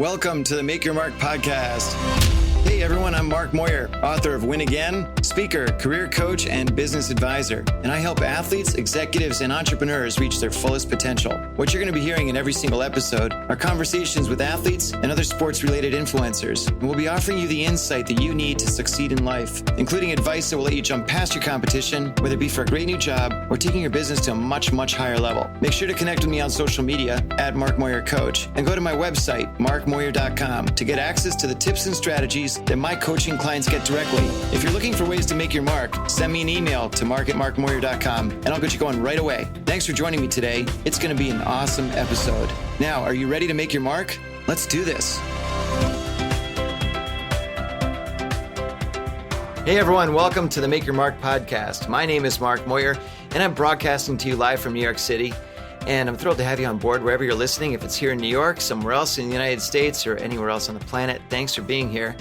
Welcome to the Make Your Mark podcast. Hey everyone, I'm Mark Moyer, author of Win Again, speaker, career coach, and business advisor. And I help athletes, executives, and entrepreneurs reach their fullest potential. What you're going to be hearing in every single episode are conversations with athletes and other sports-related influencers. And we'll be offering you the insight that you need to succeed in life, including advice that will let you jump past your competition, whether it be for a great new job or taking your business to a much, much higher level. Make sure to connect with me on social media at Mark Moyer Coach and go to my website, markmoyer.com, to get access to the tips and strategies that my coaching clients get directly. If you're looking for ways to make your mark, send me an email to mark@markmoyer.com and I'll get you going right away. Thanks for joining me today. It's going to be an awesome episode. Now, are you ready to make your mark? Let's do this. Hey everyone, welcome to the Make Your Mark podcast. My name is Mark Moyer and I'm broadcasting to you live from New York City. And I'm thrilled to have you on board wherever you're listening. If it's here in New York, somewhere else in the United States, or anywhere else on the planet, thanks for being here.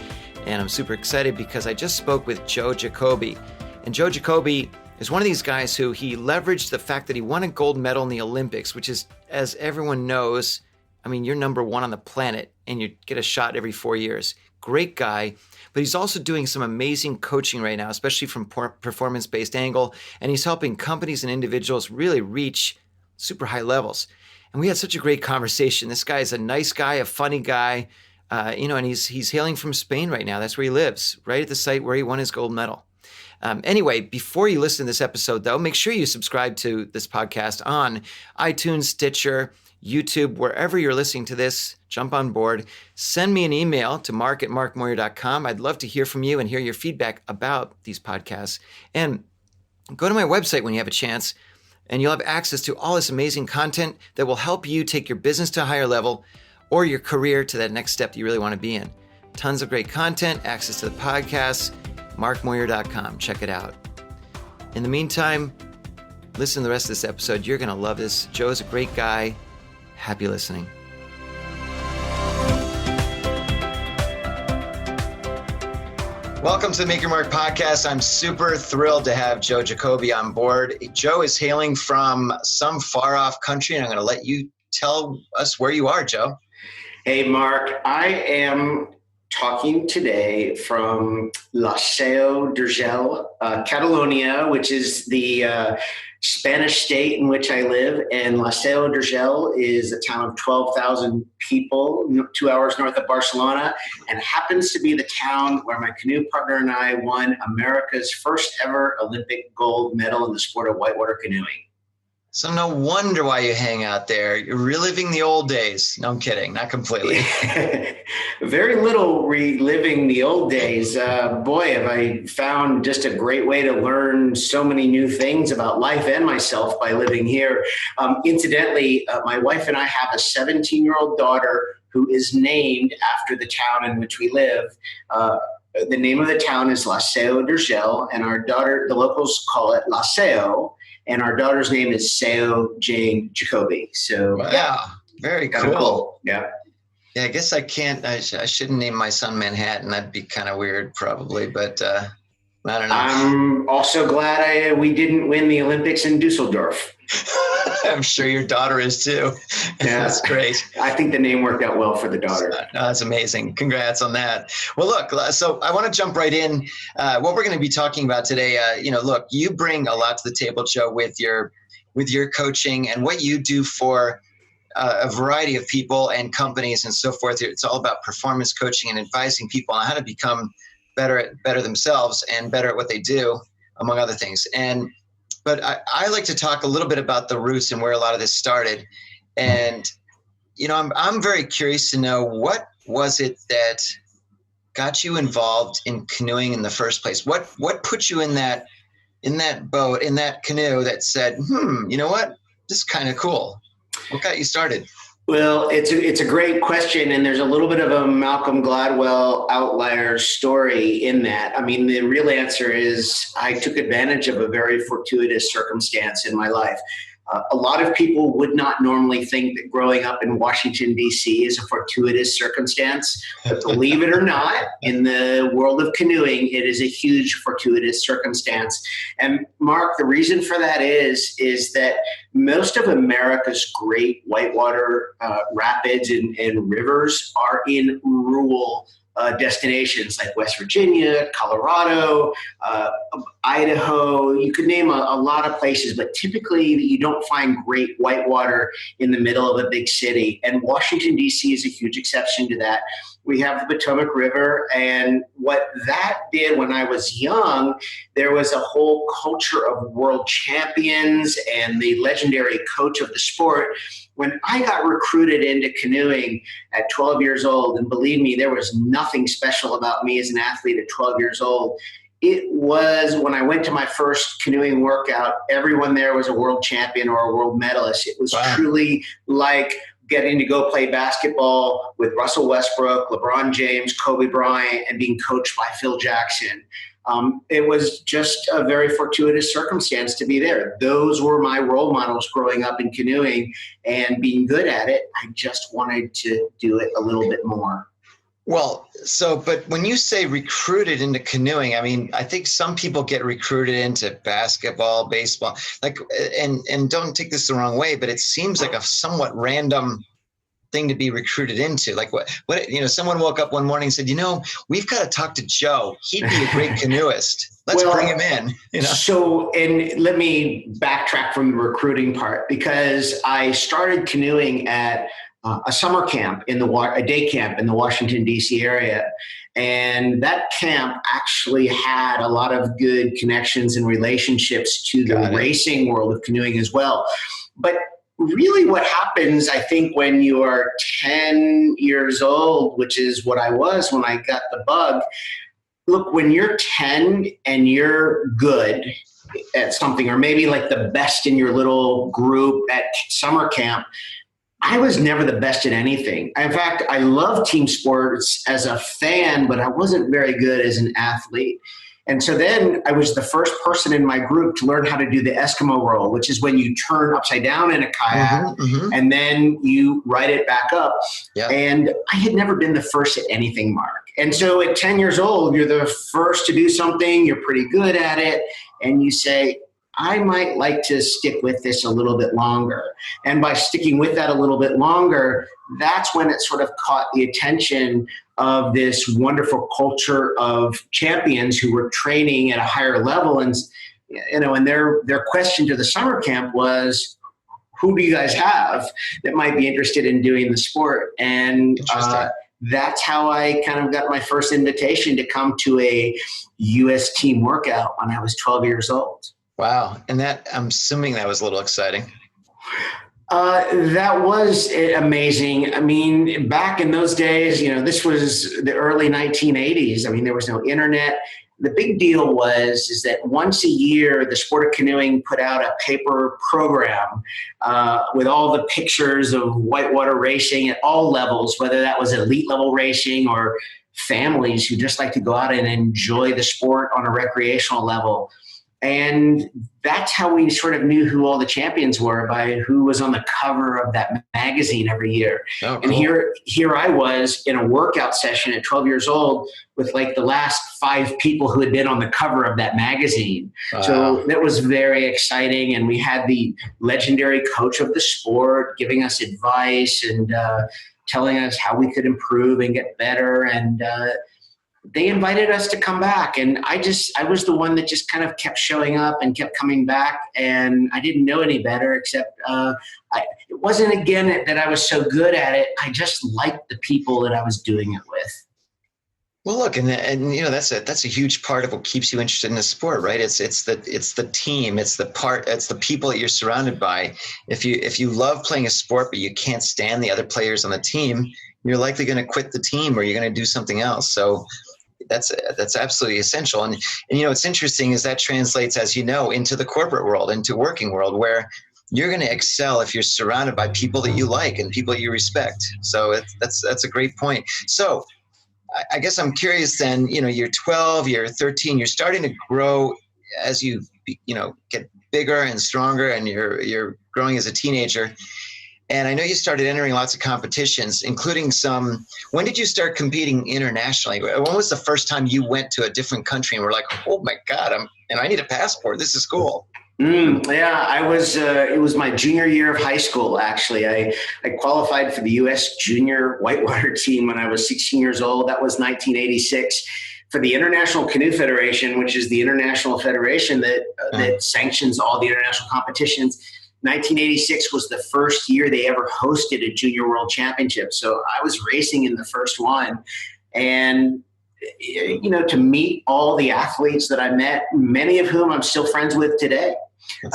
And I'm super excited because I just spoke with Joe Jacobi. And Joe Jacobi is one of these guys who he leveraged the fact that he won a gold medal in the Olympics, which is, as everyone knows, I mean, you're number one on the planet and you get a shot every 4 years. Great guy. But he's also doing some amazing coaching right now, especially from performance-based angle. And he's helping companies and individuals really reach super high levels. And we had such a great conversation. This guy is a nice guy, a funny guy, and he's hailing from Spain right now. That's where he lives, right at the site where he won his gold medal. Anyway, before you listen to this episode, though, make sure you subscribe to this podcast on iTunes, Stitcher, YouTube, wherever you're listening to this. Jump on board. Send me an email to mark@markmoyer.com. I'd love to hear from you and hear your feedback about these podcasts. And go to my website when you have a chance, and you'll have access to all this amazing content that will help you take your business to a higher level or your career to that next step that you really want to be in. Tons of great content, access to the podcasts, markmoyer.com. Check it out. In the meantime, listen to the rest of this episode. You're going to love this. Joe's a great guy. Happy listening. Welcome to the Make Your Mark podcast. I'm super thrilled to have Joe Jacobi on board. Joe is hailing from some far off country, and I'm going to let you tell us where you are, Joe. Hey, Mark. I am talking today from La Seu d'Urgell, Catalonia, which is the Spanish state in which I live. And La Seu d'Urgell is a town of 12,000 people, 2 hours north of Barcelona, and happens to be the town where my canoe partner and I won America's first ever Olympic gold medal in the sport of whitewater canoeing. So no wonder why you hang out there. You're reliving the old days. No, I'm kidding. Not completely. Very little reliving the old days. Boy, have I found just a great way to learn so many new things about life and myself by living here. Incidentally, my wife and I have a 17-year-old daughter who is named after the town in which we live. The name of the town is La Seu d'Urgell, and our daughter, the locals call it La Seu. And our daughter's name is Seu Jane Jacobi. So, wow, yeah, very cool. Yeah. Yeah, I guess I can't. I shouldn't name my son Manhattan. That'd be kind of weird, probably. But I don't know. I'm also glad we didn't win the Olympics in Dusseldorf. I'm sure your daughter is too. Yeah, that's great. I think the name worked out well for the daughter. No, that's amazing. Congrats on that. Well, look, so I want to jump right in. What we're going to be talking about today, look, you bring a lot to the table, Joe, with your coaching and what you do for a variety of people and companies and so forth. It's all about performance coaching and advising people on how to become better themselves and better at what they do, among other things. But I like to talk a little bit about the roots and where a lot of this started. And, I'm very curious to know, what was it that got you involved in canoeing in the first place? What put you in that boat, in that canoe that said, you know what, this is kind of cool? What got you started? Well, it's a great question, and there's a little bit of a Malcolm Gladwell outlier story in that. I mean, the real answer is I took advantage of a very fortuitous circumstance in my life. A lot of people would not normally think that growing up in Washington, D.C. is a fortuitous circumstance, but believe it or not, in the world of canoeing, it is a huge fortuitous circumstance. And Mark, the reason for that is that most of America's great whitewater rapids and rivers are in rural destinations like West Virginia, Colorado, Idaho. You could name a lot of places, but typically you don't find great whitewater in the middle of a big city. And Washington, D.C. is a huge exception to that. We have the Potomac River, and what that did when I was young, there was a whole culture of world champions and the legendary coach of the sport. When I got recruited into canoeing at 12 years old, and believe me, there was nothing special about me as an athlete at 12 years old. It was when I went to my first canoeing workout, everyone there was a world champion or a world medalist. It was truly like getting to go play basketball with Russell Westbrook, LeBron James, Kobe Bryant, and being coached by Phil Jackson. It was just a very fortuitous circumstance to be there. Those were my role models growing up in canoeing, and being good at it, I just wanted to do it a little bit more. Well, but when you say recruited into canoeing, I mean, I think some people get recruited into basketball, baseball, and don't take this the wrong way, but it seems like a somewhat random thing to be recruited into. Like what, someone woke up one morning and said, we've got to talk to Joe. He'd be a great canoeist. Let's bring him in. So, and let me backtrack from the recruiting part, because I started canoeing at a summer camp a day camp in the Washington, D.C. area. And that camp actually had a lot of good connections and relationships to the racing world of canoeing as well. But really what happens, I think, when you are 10 years old, which is what I was when I got the bug, look, when you're 10 and you're good at something, or maybe like the best in your little group at summer camp, I was never the best at anything. In fact, I love team sports as a fan, but I wasn't very good as an athlete. And so then I was the first person in my group to learn how to do the Eskimo roll, which is when you turn upside down in a kayak and then you ride it back up. Yep. And I had never been the first at anything, Mark. And so at 10 years old, you're the first to do something, you're pretty good at it, and you say, I might like to stick with this a little bit longer. And by sticking with that a little bit longer, that's when it sort of caught the attention of this wonderful culture of champions who were training at a higher level. And, and their question to the summer camp was, who do you guys have that might be interested in doing the sport? And that's how I kind of got my first invitation to come to a U.S. team workout when I was 12 years old. Wow. And I'm assuming that was a little exciting. That was amazing. I mean, back in those days, this was the early 1980s. I mean, there was no internet. The big deal is that once a year, the sport of canoeing put out a paper program with all the pictures of whitewater racing at all levels, whether that was elite level racing or families who just like to go out and enjoy the sport on a recreational level. And that's how we sort of knew who all the champions were, by who was on the cover of that magazine every year. Oh, cool. And here I was in a workout session at 12 years old with like the last 5 people who had been on the cover of that magazine. Wow. So that was very exciting. And we had the legendary coach of the sport giving us advice and telling us how we could improve and get better. And they invited us to come back, and I was the one that just kind of kept showing up and kept coming back, and I didn't know any better, except it wasn't, again, that I was so good at it. I just liked the people that I was doing it with. Well, look, and that's a huge part of what keeps you interested in the sport, right? It's the team, it's the people that you're surrounded by. If you love playing a sport but you can't stand the other players on the team, you're likely going to quit the team or you're going to do something else. So that's absolutely essential. And what's interesting is that translates, as you know, into the corporate world, into working world, where you're going to excel if you're surrounded by people that you like and people you respect. So that's a great point. So I guess I'm curious then, you're 12, you're 13, you're starting to grow as you get bigger and stronger, and you're growing as a teenager. And I know you started entering lots of competitions, including some. When did you start competing internationally? When was the first time you went to a different country and were like, oh my God, I need a passport. This is cool. Yeah, I was, it was my junior year of high school, actually. I qualified for the U.S. junior whitewater team when I was 16 years old. That was 1986. For the International Canoe Federation, which is the international federation that sanctions all the international competitions. 1986 was the first year they ever hosted a junior world championship. So I was racing in the first one. And, you know, to meet all the athletes that I met, many of whom I'm still friends with today,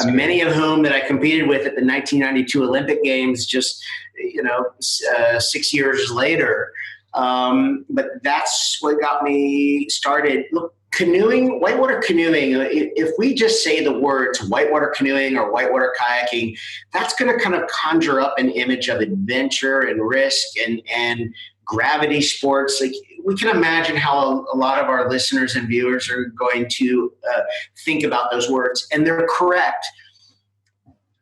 many of whom that I competed with at the 1992 Olympic Games, just, 6 years later. But that's what got me started. Look, canoeing, whitewater canoeing, if we just say the words whitewater canoeing or whitewater kayaking, that's going to kind of conjure up an image of adventure and risk and gravity sports. Like, we can imagine how a lot of our listeners and viewers are going to think about those words, and they're correct.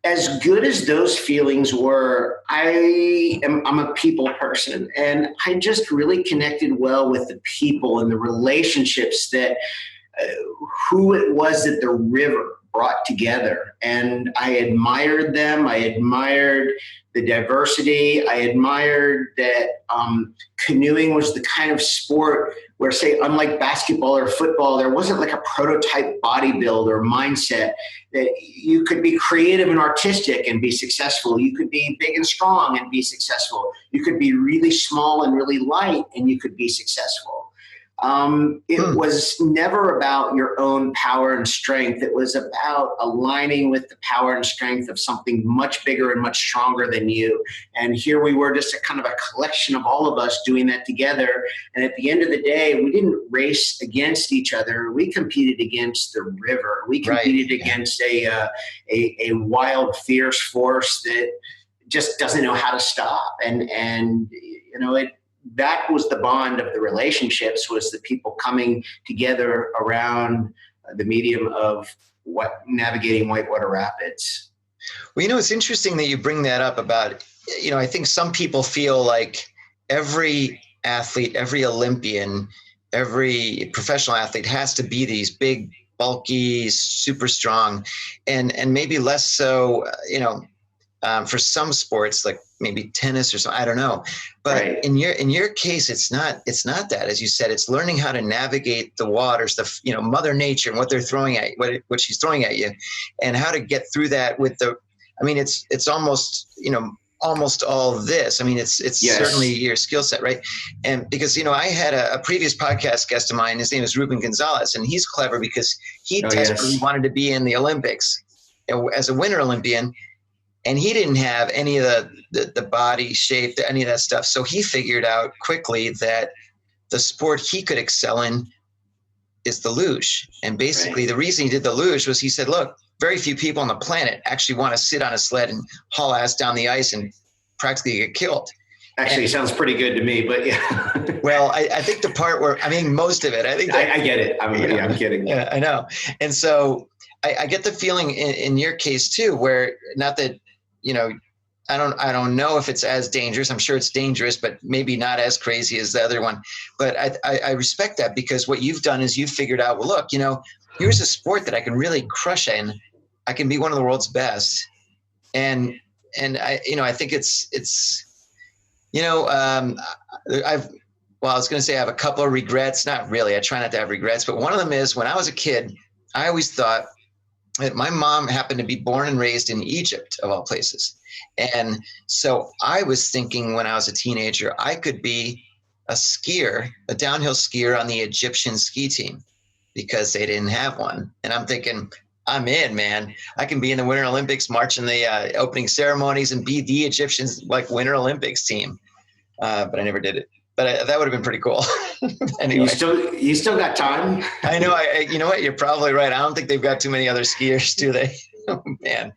As good as those feelings were, I'm a people person, and I just really connected well with the people and the relationships that who it was that the river brought together. And I admired them. I admired the diversity. I admired that canoeing was the kind of sport where, say, unlike basketball or football, there wasn't like a prototype body build or mindset, that you could be creative and artistic and be successful. You could be big and strong and be successful. You could be really small and really light and you could be successful. It was never about your own power and strength. It was about aligning with the power and strength of something much bigger and much stronger than you. And here we were, just a kind of a collection of all of us doing that together. And at the end of the day, we didn't race against each other. We competed against the river. We competed against a wild, fierce force that just doesn't know how to stop. And that was the bond of the relationships, was the people coming together around the medium of navigating whitewater rapids. Well, it's interesting that you bring that up about, I think some people feel like every athlete, every Olympian, every professional athlete has to be these big, bulky, super strong, and maybe less so, for some sports, like maybe tennis or something, I don't know. But in your case, it's not that. As you said, it's learning how to navigate the waters, Mother Nature and what they're throwing at you, what she's throwing at you, and how to get through that with it's almost, almost all of this. It's certainly your skill set, right? And because, I had a previous podcast guest of mine, his name is Ruben Gonzalez, and he's clever because he desperately wanted to be in the Olympics as a Winter Olympian. And he didn't have any of the body shape, any of that stuff. So he figured out quickly that the sport he could excel in is the luge. And basically the reason he did the luge was, he said, look, very few people on the planet actually want to sit on a sled and haul ass down the ice and practically get killed. Actually, sounds pretty good to me, but yeah. Well, I think the part where, most of it, I think I get it. I'm kidding. Yeah, I know. And so I get the feeling in your case too, where, not that, I don't know if it's as dangerous. I'm sure it's dangerous, but maybe not as crazy as the other one. But I respect that, because what you've done is you've figured out, well, look, here's a sport that I can really crush in. I can be one of the world's best. And I think it's I was going to say I have a couple of regrets. Not really. I try not to have regrets, but one of them is, when I was a kid, I always thought that my mom happened to be born and raised in Egypt, of all places. And so I was thinking, when I was a teenager, I could be a skier, a downhill skier on the Egyptian ski team, because they didn't have one. And I'm thinking, I'm in, man. I can be in the Winter Olympics, march in the opening ceremonies, and be the Egyptians Winter Olympics team. But I never did it. But that would have been pretty cool. Anyway. You still got time? I know. You know what? You're probably right. I don't think they've got too many other skiers, do they? Oh, man.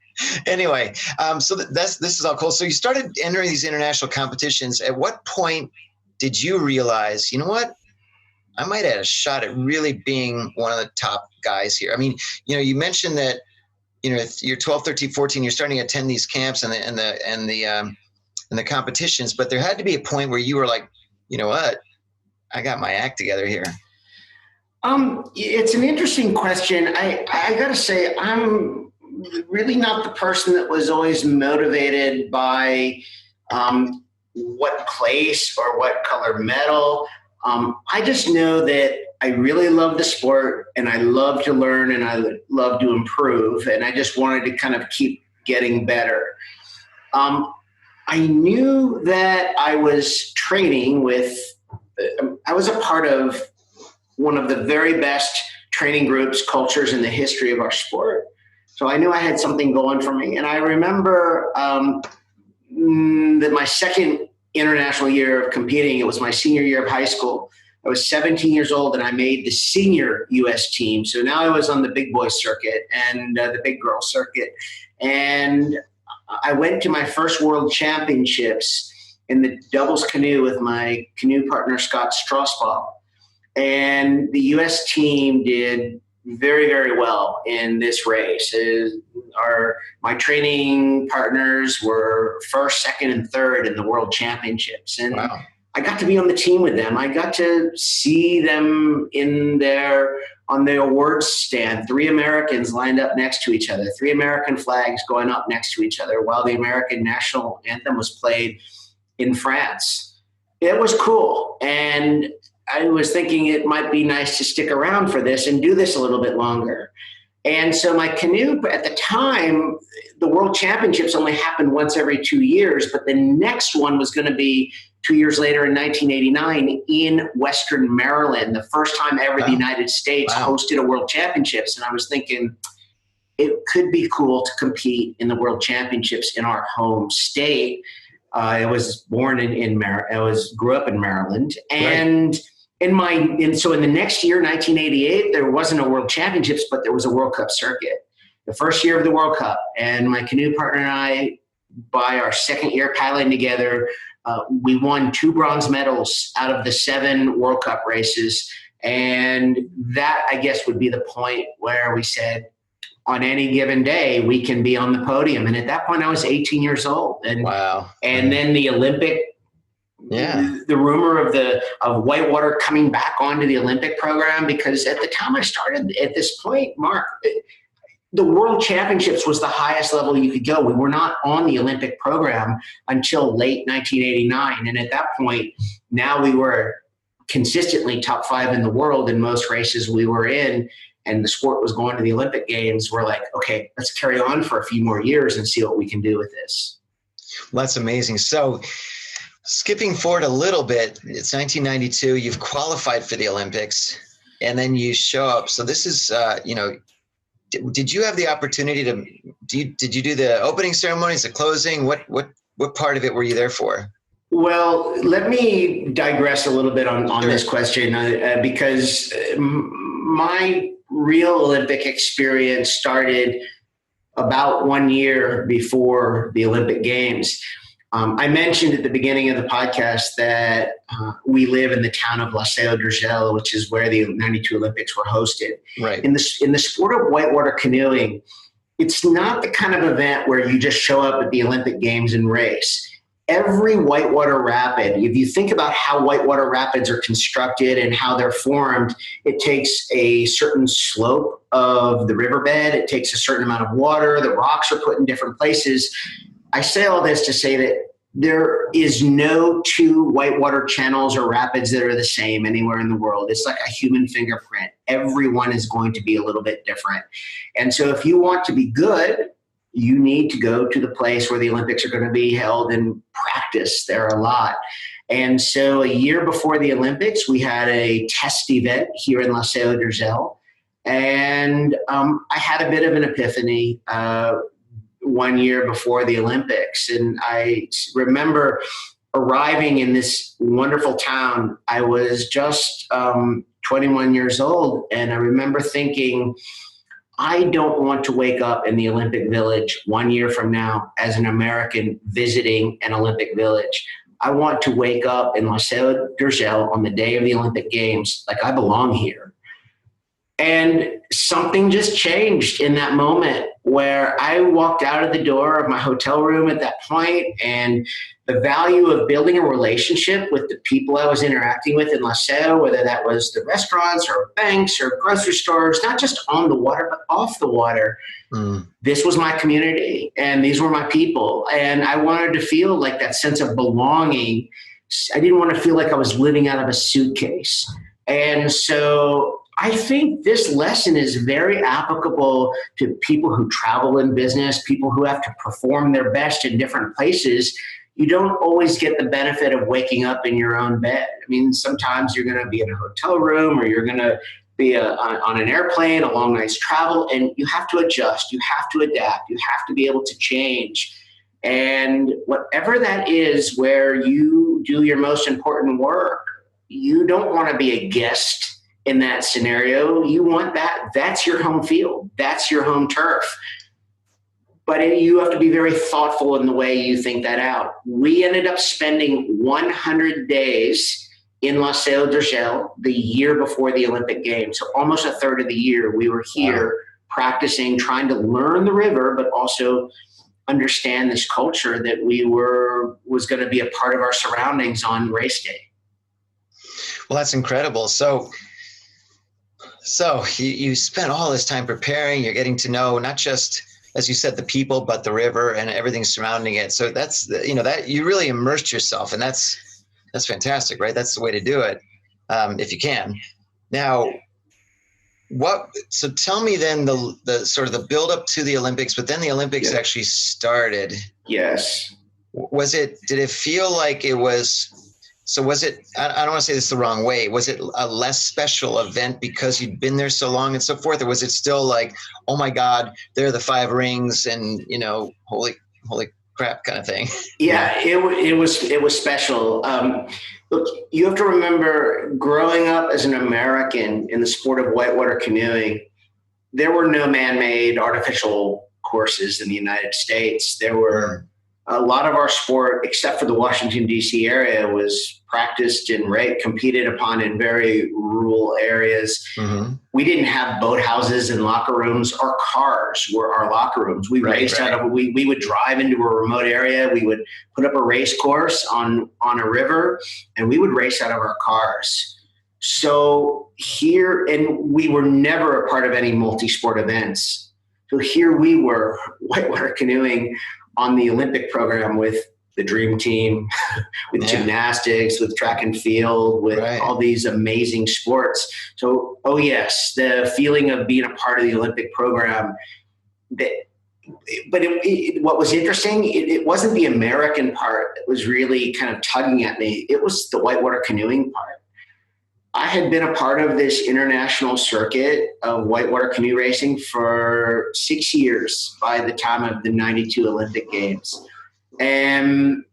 Anyway, so this is all cool. So you started entering these international competitions. At what point did you realize, you know what? I might have a shot at really being one of the top guys here. You mentioned that you're 12, 13, 14, you're starting to attend these camps and the competitions, but there had to be a point where you were like, you know what, I got my act together here. It's an interesting question. I got to say, I'm really not the person that was always motivated by what place or what color medal. I just know that I really love the sport and I love to learn and I love to improve. And I just wanted to kind of keep getting better. I knew that I was training I was a part of one of the very best training groups, cultures in the history of our sport. So I knew I had something going for me. And I remember that my second international year of competing, it was my senior year of high school. I was 17 years old and I made the senior U.S. team. So now I was on the big boy circuit and the big girl circuit. And I went to my first world championships in the doubles canoe with my canoe partner, Scott Strasbaugh. And the U.S. team did very, very well in this race. My training partners were first, second, and third in the world championships. And wow. I got to be on the team with them. I got to see them on the awards stand, 3 Americans lined up next to each other, 3 American flags going up next to each other while the American national anthem was played in France. It was cool. And I was thinking it might be nice to stick around for this and do this a little bit longer. And so my canoe, at the time, the World Championships only happened once every 2 years, but the next one was going to be 2 years later in 1989 in Western Maryland, the first time ever the United States hosted a World Championships. And I was thinking it could be cool to compete in the World Championships in our home state. I was born grew up in Maryland. And so in the next year, 1988, there wasn't a World Championships, but there was a World Cup circuit, the first year of the World Cup. And my canoe partner and I, by our second year paddling together, we won 2 bronze medals out of the 7 World Cup races. And that, I guess, would be the point where we said, on any given day, we can be on the podium. And at that point, I was 18 years old. And, wow. And then the Olympic, the rumor of whitewater coming back onto the Olympic program, because at the time I started at this point, Mark, the World Championships was the highest level you could go. We were not on the Olympic program until late 1989. And at that point, now we were consistently top 5 in the world in most races we were in. And the sport was going to the Olympic Games. We're like, okay, let's carry on for a few more years and see what we can do with this. Well, that's amazing. So skipping forward a little bit, it's 1992, you've qualified for the Olympics, and then you show up. So this is, did you have the opportunity did you do the opening ceremonies, the closing? What part of it were you there for? Well, let me digress a little bit on Sure. this question because my real Olympic experience started about 1 year before the Olympic Games. I mentioned at the beginning of the podcast that we live in the town of La Seu d'Urgell, which is where the 92 Olympics were hosted. Right. In the sport of whitewater canoeing, it's not the kind of event where you just show up at the Olympic Games and race. Every whitewater rapid, if you think about how whitewater rapids are constructed and how they're formed, it takes a certain slope of the riverbed. It takes a certain amount of water. The rocks are put in different places. I say all this to say that there is no 2 whitewater channels or rapids that are the same anywhere in the world. It's like a human fingerprint. Everyone is going to be a little bit different. And so if you want to be good, you need to go to the place where the Olympics are going to be held and practice there a lot. And so a year before the Olympics, we had a test event here in La Seu d'Urgell. And I had a bit of an epiphany 1 year before the Olympics. And I remember arriving in this wonderful town. I was just 21 years old. And I remember thinking, I don't want to wake up in the Olympic Village 1 year from now as an American visiting an Olympic Village. I want to wake up in La Seu d'Urgell on the day of the Olympic Games like I belong here. And something just changed in that moment where I walked out of the door of my hotel room at that point, and the value of building a relationship with the people I was interacting with in Lascaux, whether that was the restaurants or banks or grocery stores, not just on the water, but off the water. This was my community and these were my people. And I wanted to feel like that sense of belonging. I didn't want to feel like I was living out of a suitcase. And so I think this lesson is very applicable to people who travel in business, people who have to perform their best in different places. You don't always get the benefit of waking up in your own bed. I mean, sometimes you're going to be in a hotel room or you're going to be on an airplane, a long night's travel, and you have to adjust, you have to adapt, you have to be able to change. And whatever that is where you do your most important work, you don't want to be a guest in that scenario. You want that's your home field. That's your home turf. But you have to be very thoughtful in the way you think that out. We ended up spending 100 days in Les Salles the year before the Olympic Games. So almost a third of the year we were here practicing, trying to learn the river, but also understand this culture that was going to be a part of our surroundings on race day. Well, that's incredible. So you spent all this time preparing, you're getting to know not just, as you said, the people, but the river and everything surrounding it. So that's, that you really immersed yourself, and that's fantastic, right? That's the way to do it. If you can. Now, so tell me then the sort of the build up to the Olympics, but then the Olympics actually started. Yes. Did it feel like it was, so was it, I don't want to say this the wrong way, was it a less special event because you'd been there so long and so forth? Or was it still like, oh my God, there are the 5 rings and, holy crap kind of thing? Yeah, it was special. Look, you have to remember, growing up as an American in the sport of whitewater canoeing, there were no man-made artificial courses in the United States. There were a lot of our sport, except for the Washington, D.C. area, was practiced and competed upon in very rural areas. Mm-hmm. We didn't have boathouses and locker rooms. Our cars were our locker rooms. We raced out of, we would drive into a remote area. We would put up a race course on a river, and we would race out of our cars. So here, and we were never a part of any multi-sport events. So here we were, whitewater canoeing on the Olympic program with the dream team, with gymnastics, with track and field, with all these amazing sports. So, oh yes, the feeling of being a part of the Olympic program. But what was interesting, it wasn't the American part that was really kind of tugging at me. It was the whitewater canoeing part. I had been a part of this international circuit of whitewater canoe racing for 6 years by the time of the 92 Olympic Games. And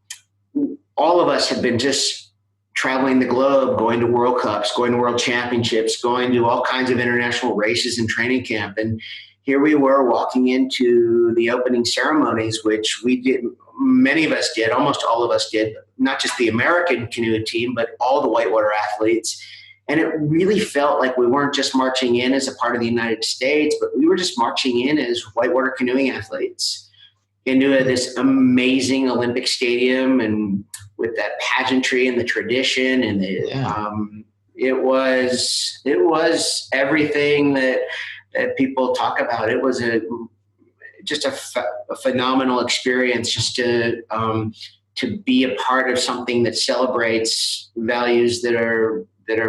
all of us had been just traveling the globe, going to World Cups, going to World Championships, going to all kinds of international races and training camp. And here we were walking into the opening ceremonies, which we did, many of us did, almost all of us did, not just the American canoe team, but all the whitewater athletes. And it really felt like we weren't just marching in as a part of the United States, but we were just marching in as whitewater canoeing athletes into this amazing Olympic stadium, and with that pageantry and the tradition, and it was everything that people talk about. It was just a phenomenal experience, just to be a part of something that celebrates values that are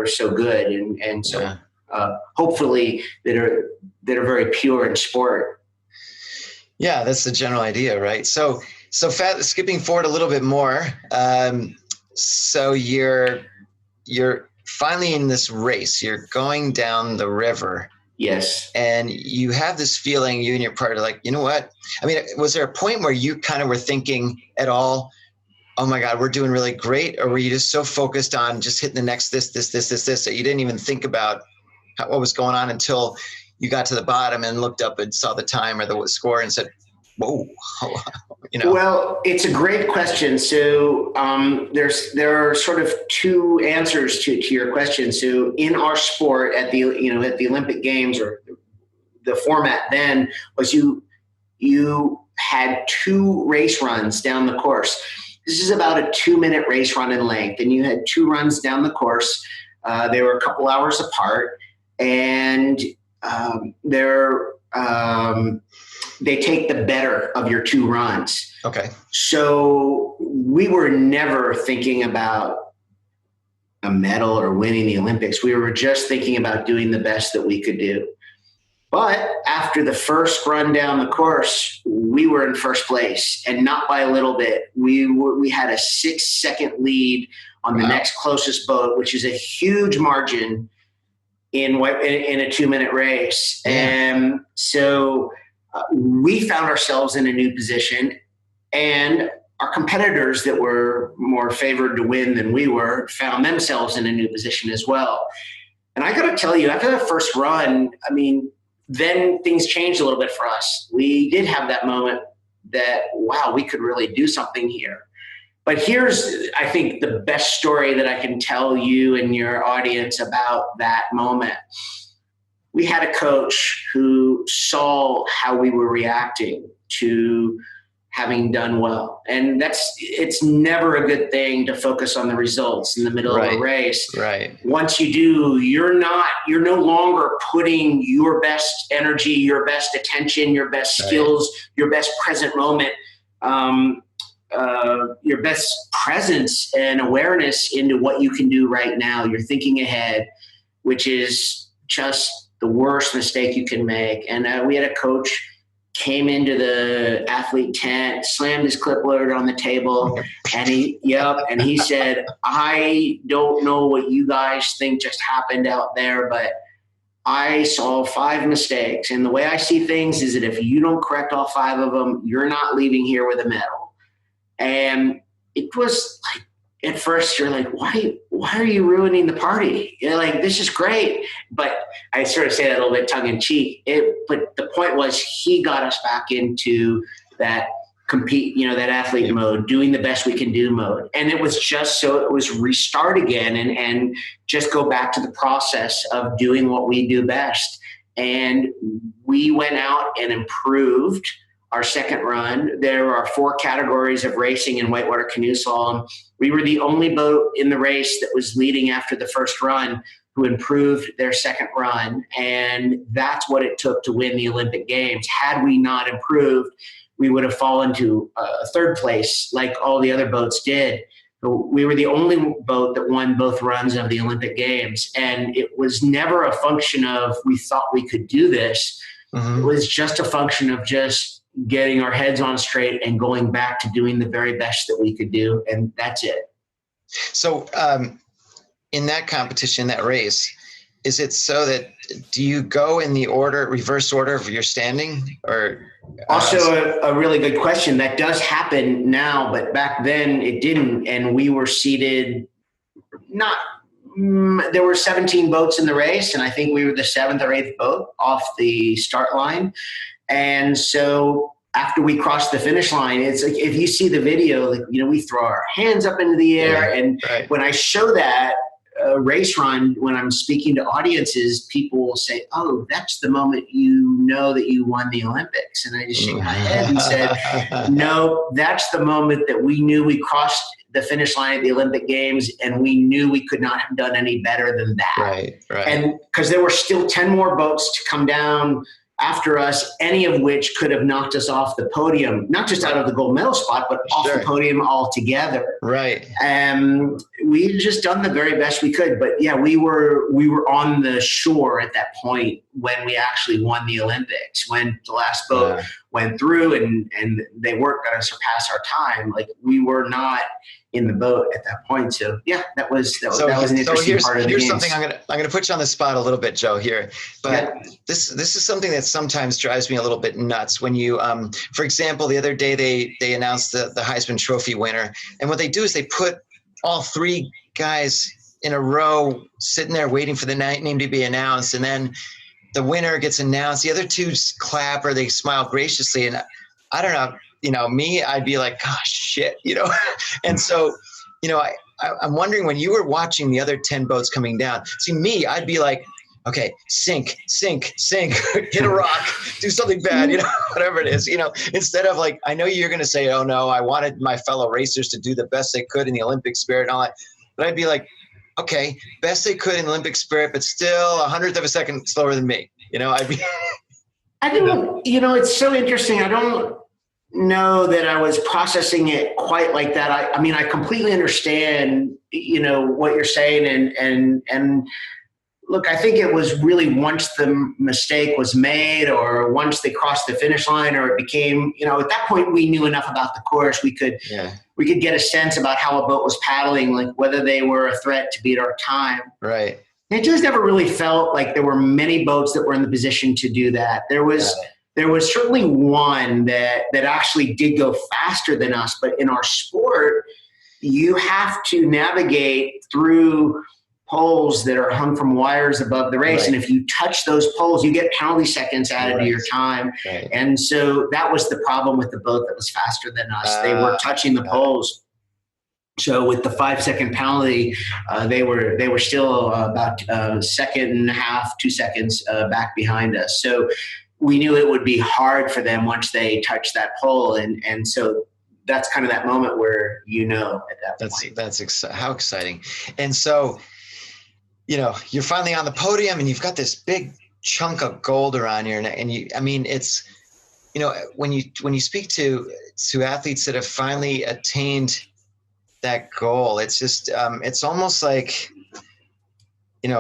so good and so hopefully that are very pure in sport. Yeah, that's the general idea, right? So skipping forward a little bit more. So you're finally in this race. You're going down the river. Yes. And you have this feeling, you and your partner, like, you know what? I mean, was there a point where you kind of were thinking at all, oh my God, we're doing really great? Or were you just so focused on just hitting the next this, that you didn't even think about what was going on until you got to the bottom and looked up and saw the time or the score and said, whoa, Well, it's a great question. So there are sort of two answers to your question. So in our sport at the Olympic Games, or the format then was you had 2 race runs down the course. This is about a 2-minute race run in length, and you had 2 runs down the course. They were a couple hours apart, and they take the better of your 2 runs. Okay. So we were never thinking about a medal or winning the Olympics. We were just thinking about doing the best that we could do. But after the first run down the course, we were in first place, and not by a little bit. We had a 6-second lead on the next closest boat, which is a huge margin in a 2-minute race. Yeah. And so we found ourselves in a new position, and our competitors that were more favored to win than we were found themselves in a new position as well. And I got to tell you, after that first run, I mean, then things changed a little bit for us. We did have that moment that, wow, we could really do something here. But here's, I think, the best story that I can tell you and your audience about that moment. We had a coach who saw how we were reacting to having done well. And it's never a good thing to focus on the results in the middle of a race. Right. Once you do, you're no longer putting your best energy, your best attention, your best skills, your best present moment, your best presence and awareness into what you can do right now. You're thinking ahead, which is just the worst mistake you can make. And we had a coach came into the athlete tent, slammed his clipboard on the table, and he said, "I don't know what you guys think just happened out there, but I saw 5 mistakes. And the way I see things is that if you don't correct all 5 of them, you're not leaving here with a medal." And it was like, at first you're like, why are you ruining the party? You're like, this is great. But I sort of say that a little bit tongue in cheek. But the point was, he got us back into that that athlete mode, doing the best we can do mode. And it was just so it was restart again and just go back to the process of doing what we do best. And we went out and improved our second run. There are 4 categories of racing in whitewater canoe slalom. We were the only boat in the race that was leading after the first run who improved their second run. And that's what it took to win the Olympic Games. Had we not improved, we would have fallen to third place like all the other boats did. But we were the only boat that won both runs of the Olympic Games. And it was never a function of we thought we could do this. Mm-hmm. It was just a function of just getting our heads on straight and going back to doing the very best that we could do. And that's it. So in that competition, that race, is it so that do you go in the reverse order of your standing? Or also a really good question. That does happen now, but back then it didn't. And we were seated there were 17 boats in the race, and I think we were the 7th or 8th boat off the start line. And so after we crossed the finish line, it's like, if you see the video, we throw our hands up into the air. And when I show that race run, when I'm speaking to audiences, people will say, "Oh, that's the moment you know that you won the Olympics." And I just shake my head and said, "No, that's the moment that we knew we crossed the finish line at the Olympic Games, and we knew we could not have done any better than that." Right. And because there were still 10 more boats to come down after us, any of which could have knocked us off the podium, not just out of the gold medal spot, but off the podium altogether. Right. And we just done the very best we could. But yeah, we were on the shore at that point when we actually won the Olympics, when the last boat went through and they weren't going to surpass our time. Like, we were not in the boat at that point. So yeah, that was an interesting part of the Here's games. something I'm gonna put you on the spot a little bit, Joe, here. But this is something that sometimes drives me a little bit nuts. When you for example, the other day they announced the Heisman Trophy winner, and what they do is they put all 3 guys in a row sitting there waiting for the name to be announced, and then the winner gets announced. The other 2 clap or they smile graciously, and I don't know, me, I'd be like, gosh, shit, and so, I'm wondering when you were watching the other 10 boats coming down, see me, I'd be like, okay, sink, hit a rock, do something bad, whatever it is, instead of like, I know you're going to say, oh no, I wanted my fellow racers to do the best they could in the Olympic spirit and all that. But I'd be like, okay, best they could in Olympic spirit, but still 100th of a second slower than me. I'd be. I think, it's so interesting. I don't know that I was processing it quite like that. I mean, I completely understand, what you're saying. And look, I think it was really once the mistake was made or once they crossed the finish line or it became, at that point we knew enough about the course. We could get a sense about how a boat was paddling, like whether they were a threat to beat our time. Right. It just never really felt like there were many boats that were in the position to do that. There was certainly one that actually did go faster than us, but in our sport, you have to navigate through poles that are hung from wires above the race. Right. And if you touch those poles, you get penalty seconds added to your time. Right. And so that was the problem with the boat that was faster than us. They were touching the poles. So with the 5-second penalty, they were still about a second and a half, 2 seconds back behind us. So we knew it would be hard for them once they touched that pole. And so that's kind of that moment where, at that point. That's how exciting. And so, you're finally on the podium and you've got this big chunk of gold around your neck. And it's, when you speak to athletes that have finally attained that goal, it's just, it's almost like,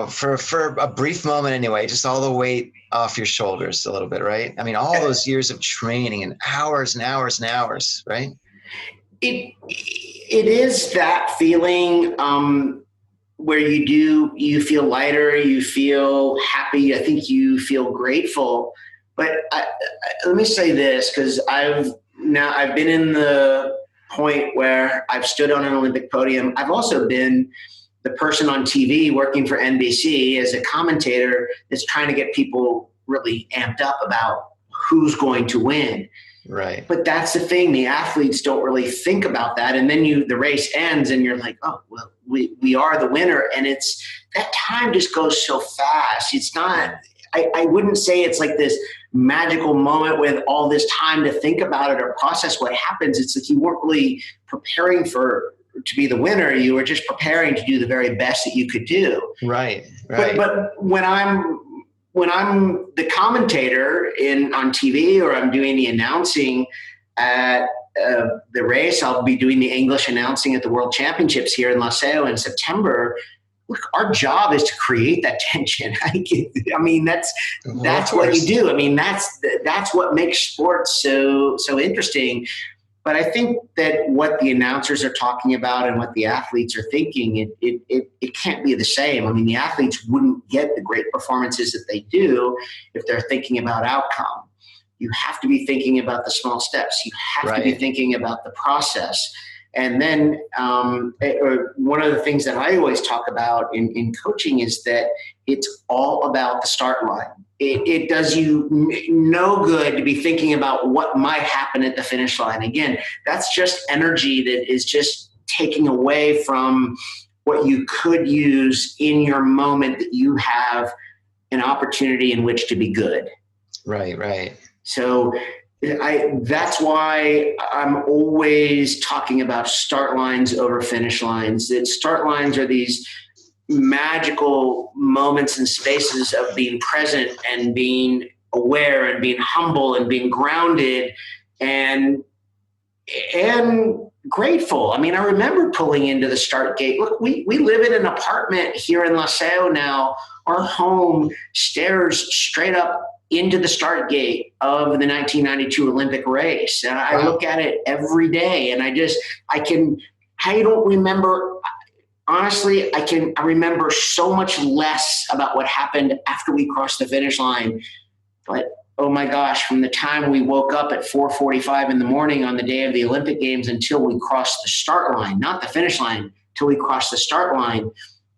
for a brief moment anyway, just all the weight off your shoulders a little bit, right? I mean, all those years of training and hours and hours and hours, right? It is that feeling, where you feel lighter, you feel happy. I think you feel grateful. But let me say this, because I've been in the point where I've stood on an Olympic podium. I've also been the person on TV working for NBC as a commentator that's trying to get people really amped up about who's going to win. Right. But that's the thing. The athletes don't really think about that. And then the race ends and you're like, oh, well, we are the winner. And it's that time just goes so fast. It's not, I wouldn't say it's like this magical moment with all this time to think about it or process what happens. It's like you weren't really preparing to be the winner. You were just preparing to do the very best that you could do. Right. But when I'm the commentator on TV or I'm doing the announcing at the race, I'll be doing the English announcing at the World Championships here in Laseo in September. Look, our job is to create that tension. I mean, that's what you do. I mean, that's what makes sports so interesting. But I think that what the announcers are talking about and what the athletes are thinking, it can't be the same. I mean, the athletes wouldn't get the great performances that they do if they're thinking about outcome. You have to be thinking about the small steps. You have to be thinking about the process. And then one of the things that I always talk about in coaching is that it's all about the start line. It does you no good to be thinking about what might happen at the finish line. Again, that's just energy that is just taking away from what you could use in your moment that you have an opportunity in which to be good. Right. So that's why I'm always talking about start lines over finish lines. That start lines are these magical moments and spaces of being present and being aware and being humble and being grounded and grateful. I mean, I remember pulling into the start gate. Look, we live in an apartment here in Laseo now. Our home stares straight up into the start gate of the 1992 Olympic race. And I look at it every day and I don't remember. Honestly, I remember so much less about what happened after we crossed the finish line. But, oh my gosh, from the time we woke up at 4:45 in the morning on the day of the Olympic Games until we crossed the start line, not the finish line, till we crossed the start line,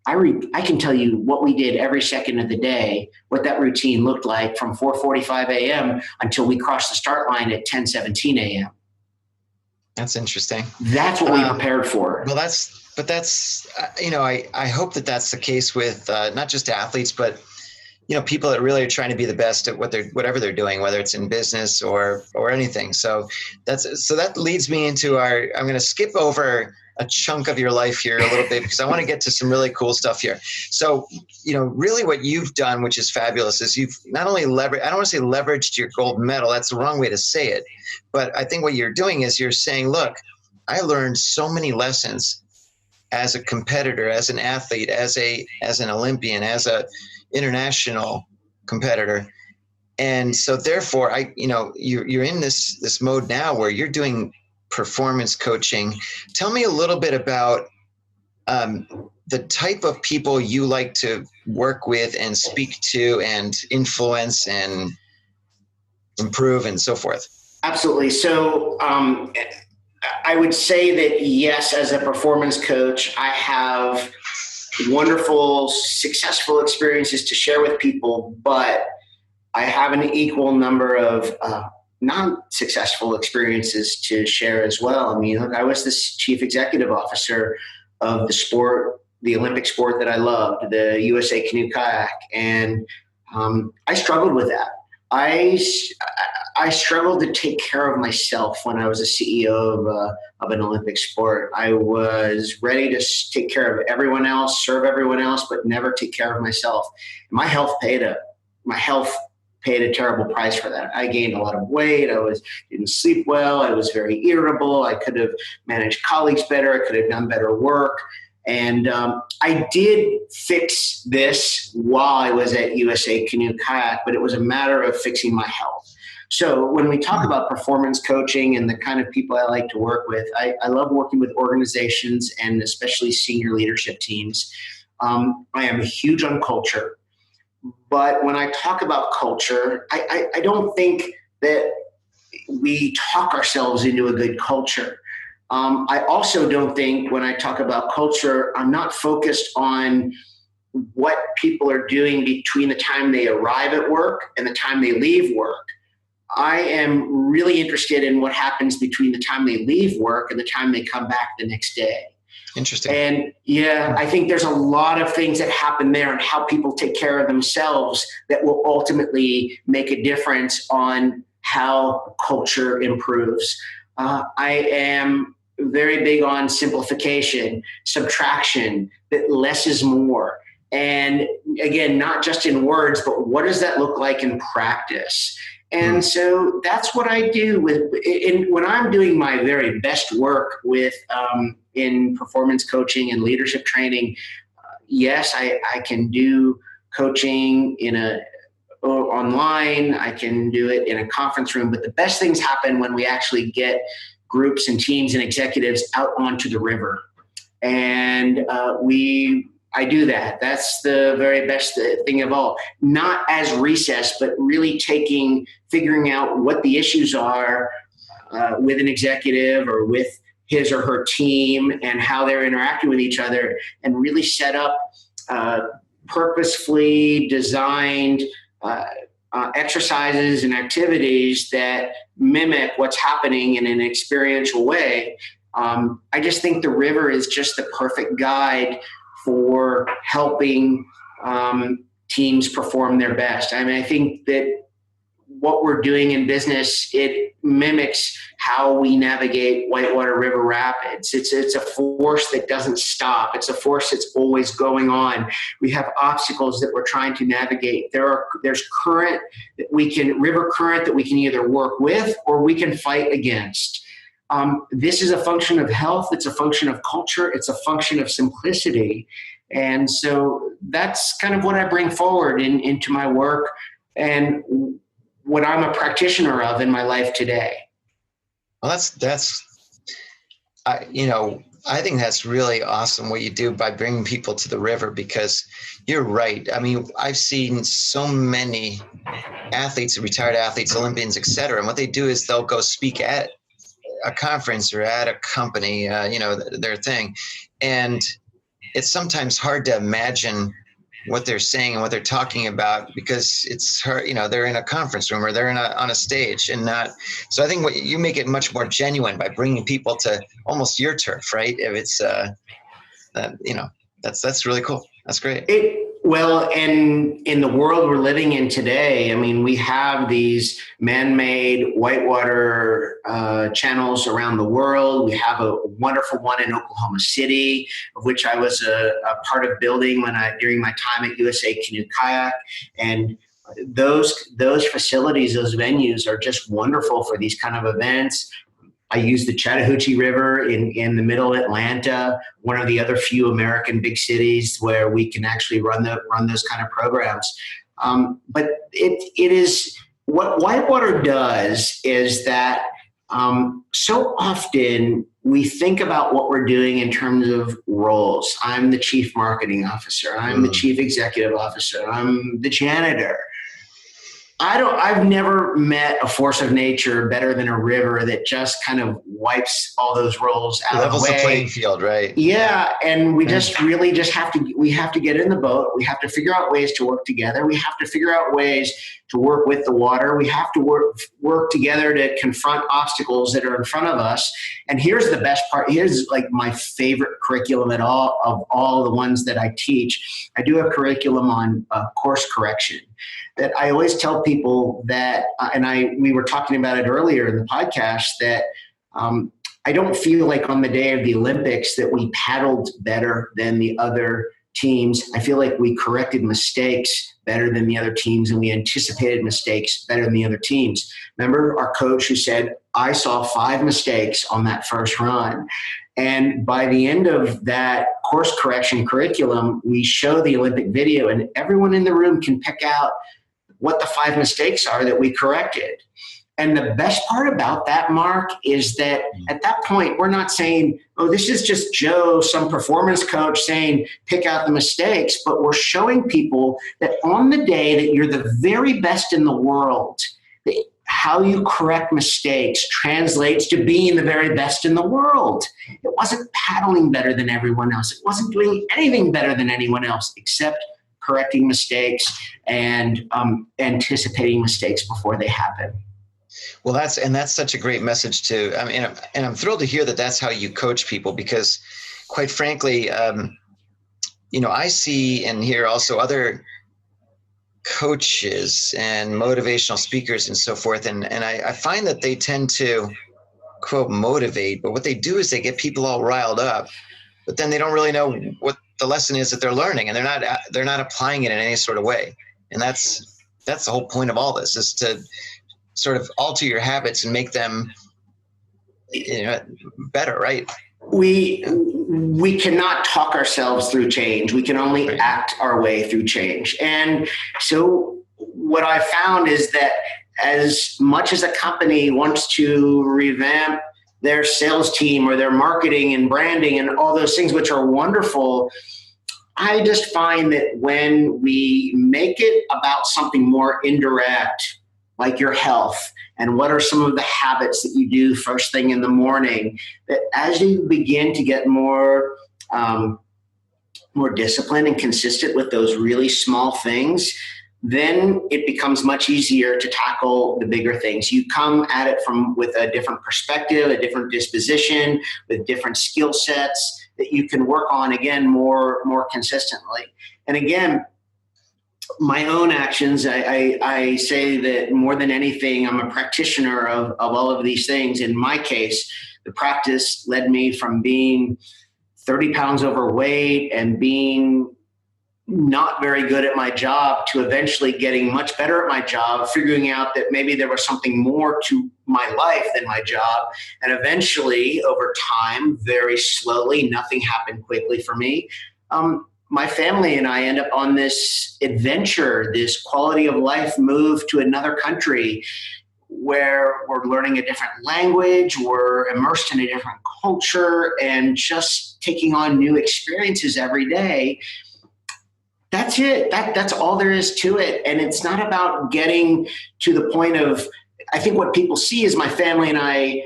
I can tell you what we did every second of the day, what that routine looked like from 4:45 a.m. until we crossed the start line at 10:17 a.m. That's interesting. That's what we prepared for. Well, that's I hope that that's the case with not just athletes, but people that really are trying to be the best at whatever they're doing, whether it's in business or anything. So that leads me into I'm going to skip over a chunk of your life here a little bit because I want to get to some really cool stuff here. So, really what you've done, which is fabulous, is you've not only I don't want to say leveraged your gold medal. That's the wrong way to say it. But I think what you're doing is you're saying, look, I learned so many lessons as a competitor, as an athlete, as an Olympian, as a international competitor. And so therefore you're in this mode now where you're doing performance coaching. Tell me a little bit about the type of people you like to work with and speak to and influence and improve and so forth. Absolutely. So I would say that yes, as a performance coach, I have wonderful, successful experiences to share with people, but I have an equal number of non-successful experiences to share as well. I mean, look, I was the chief executive officer of the Olympic sport that I loved, the USA Canoe Kayak, and I struggled with that. I struggled to take care of myself when I was a CEO of an Olympic sport. I was ready to take care of everyone else, serve everyone else, but never take care of myself. My health paid a terrible price for that. I gained a lot of weight. Didn't sleep well. I was very irritable. I could have managed colleagues better. I could have done better work. And I did fix this while I was at USA Canoe Kayak, but it was a matter of fixing my health. So when we talk about performance coaching and the kind of people I like to work with, I love working with organizations and especially senior leadership teams. I am huge on culture. But when I talk about culture, I don't think that we talk ourselves into a good culture. I also don't think when I talk about culture, I'm not focused on what people are doing between the time they arrive at work and the time they leave work. I am really interested in what happens between the time they leave work and the time they come back the next day. Interesting. And yeah, I think there's a lot of things that happen there and how people take care of themselves that will ultimately make a difference on how culture improves. I am very big on simplification, subtraction, that less is more. And again, not just in words, but what does that look like in practice? And so that's what I do when I'm doing my very best work with in performance coaching and leadership training. Yes, I can do coaching online. I can do it in a conference room, but the best things happen when we actually get groups and teams and executives out onto the river. And I do that. That's the very best thing of all. Not as recess, but really figuring out what the issues are with an executive or with his or her team and how they're interacting with each other, and really set up purposefully designed exercises and activities that mimic what's happening in an experiential way. I just think the river is just the perfect guide for helping teams perform their best. I mean, I think that what we're doing in business, it mimics how we navigate Whitewater River Rapids. It's a force that doesn't stop. It's a force that's always going on. We have obstacles that we're trying to navigate. There's river current that we can either work with or we can fight against. This is a function of health. It's a function of culture. It's a function of simplicity. And so that's kind of what I bring forward into my work and what I'm a practitioner of in my life today. Well, I think that's really awesome what you do by bringing people to the river, because you're right. I mean, I've seen so many athletes, retired athletes, Olympians, et cetera. And what they do is they'll go speak at a conference or at a company, their thing. And it's sometimes hard to imagine what they're saying and what they're talking about, because it's hard, they're in a conference room or they're on a stage and not. So I think what you make it much more genuine by bringing people to almost your turf, right? If it's, that's really cool. That's great. Well, and in the world we're living in today, I mean, we have these man-made whitewater channels around the world. We have a wonderful one in Oklahoma City, of which I was a part of building during my time at USA Canoe Kayak. And those facilities, those venues are just wonderful for these kind of events. I use the Chattahoochee River in the middle of Atlanta, one of the other few American big cities where we can actually run those kind of programs. But it is what whitewater does is that so often we think about what we're doing in terms of roles. I'm the chief marketing officer. I'm the chief executive officer. I'm the janitor. I've never met a force of nature better than a river that just kind of wipes all those roles out of the way. Levels the playing field, right? Yeah. And we have to get in the boat. We have to figure out ways to work together. We have to figure out ways to work with the water. We have to work together to confront obstacles that are in front of us. And here's the best part. Here's like my favorite curriculum of all the ones that I teach. I do a curriculum on course correction that I always tell people that, we were talking about it earlier in the podcast, that I don't feel like on the day of the Olympics that we paddled better than the other teams. I feel like we corrected mistakes better than the other teams, and we anticipated mistakes better than the other teams. Remember our coach who said, I saw 5 mistakes on that first run. And by the end of that course correction curriculum, we show the Olympic video and everyone in the room can pick out what the 5 mistakes are that we corrected. And the best part about that, Mark, is that at that point, we're not saying, oh, this is just Joe, some performance coach saying, pick out the mistakes, but we're showing people that on the day that you're the very best in the world, how you correct mistakes translates to being the very best in the world. It wasn't paddling better than everyone else. It wasn't doing anything better than anyone else except correcting mistakes and anticipating mistakes before they happen. Well, that's such a great message too. I mean, and I'm thrilled to hear that that's how you coach people, because quite frankly, I see and hear also other coaches and motivational speakers and so forth. And I find that they tend to, quote, motivate, but what they do is they get people all riled up, but then they don't really know what the lesson is that they're learning, and they're not applying it in any sort of way. And that's the whole point of all this, is to sort of alter your habits and make them better, right? We cannot talk ourselves through change. We can only act our way through change. And so what I found is that as much as a company wants to revamp their sales team or their marketing and branding and all those things, which are wonderful, I just find that when we make it about something more indirect, like your health, and what are some of the habits that you do first thing in the morning, that as you begin to get more disciplined and consistent with those really small things, then it becomes much easier to tackle the bigger things. You come at it with a different perspective, a different disposition, with different skill sets that you can work on, again, more consistently. And again, my own actions, I say that more than anything, I'm a practitioner of all of these things. In my case, the practice led me from being 30 pounds overweight and being not very good at my job to eventually getting much better at my job, figuring out that maybe there was something more to my life than my job. And eventually, over time, very slowly, nothing happened quickly for me. My family and I end up on this adventure, this quality of life move to another country where we're learning a different language, we're immersed in a different culture, and just taking on new experiences every day. That's it. That's all there is to it. And it's not about getting to the point of, I think what people see is my family and I